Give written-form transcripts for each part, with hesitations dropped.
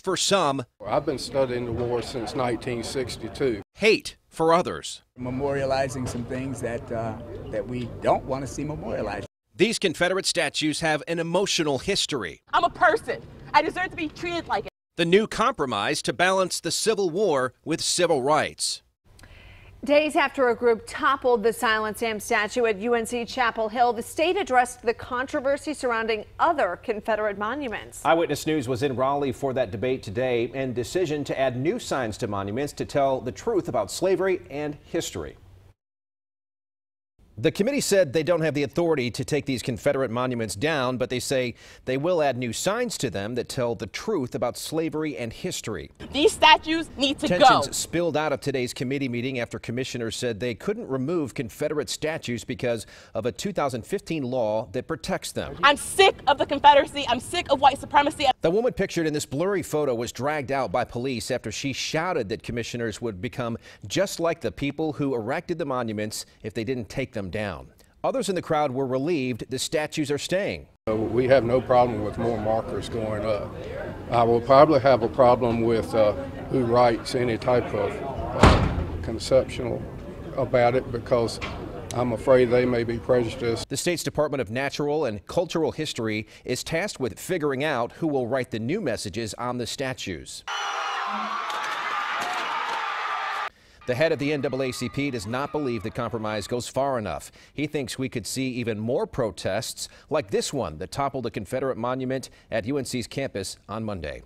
For some, I've been studying the war since 1962. hate for others. Memorializing some things that we don't want to see memorialized. These Confederate statues have an emotional history. I'm a person. I deserve to be treated like it. The new compromise to balance the Civil War with civil rights. Days after a group toppled the Silent Sam statue at UNC Chapel Hill, the state addressed the controversy surrounding other Confederate monuments. Eyewitness News was in Raleigh for that debate today and decision to add new signs to monuments to tell the truth about slavery and history. The committee said they don't have the authority to take these Confederate monuments down, but they say they will add new signs to them that tell the truth about slavery and history. These statues need to go. Tensions spilled out of today's committee meeting after commissioners said they couldn't remove Confederate statues because of a 2015 law that protects them. I'm sick of the Confederacy. I'm sick of white supremacy. The woman pictured in this blurry photo was dragged out by police after she shouted that commissioners would become just like the people who erected the monuments if they didn't take them down. Others in the crowd were relieved the statues are staying. We have no problem with more markers going up. I will probably have a problem with who writes any type of conceptual about it, because I'm afraid they may be prejudiced. The state's Department of Natural and Cultural History is tasked with figuring out who will write the new messages on the statues. The head of the NAACP does not believe the compromise goes far enough. He thinks we could see even more protests like this one that toppled a Confederate monument at UNC's campus on Monday.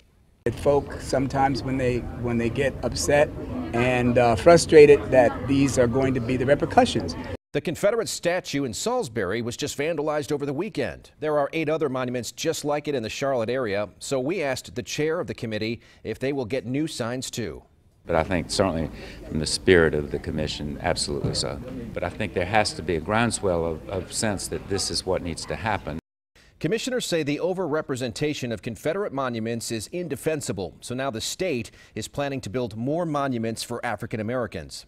Folk sometimes when they get upset and frustrated that these are going to be the repercussions. The Confederate statue in Salisbury was just vandalized over the weekend. There are 8 other monuments just like it in the Charlotte area, so we asked the chair of the committee if they will get new signs too. But I think certainly from the spirit of the commission, absolutely so. But I think there has to be a groundswell of sense that this is what needs to happen. Commissioners say the overrepresentation of Confederate monuments is indefensible, so now the state is planning to build more monuments for African Americans.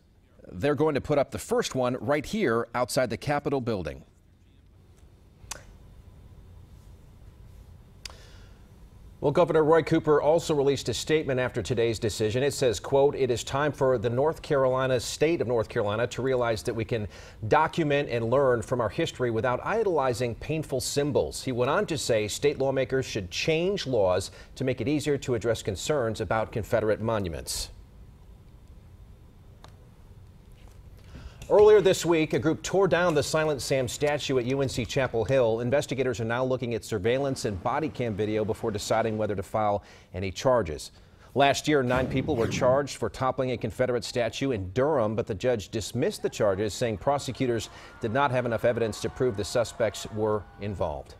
They're going to put up the first one right here outside the Capitol building. Well, Governor Roy Cooper also released a statement after today's decision. It says, quote, "It is time for the state of North Carolina to realize that we can document and learn from our history without idolizing painful symbols." He went on to say state lawmakers should change laws to make it easier to address concerns about Confederate monuments. Earlier this week, a group tore down the Silent Sam statue at UNC Chapel Hill. Investigators are now looking at surveillance and body cam video before deciding whether to file any charges. Last year, 9 people were charged for toppling a Confederate statue in Durham, but the judge dismissed the charges, saying prosecutors did not have enough evidence to prove the suspects were involved.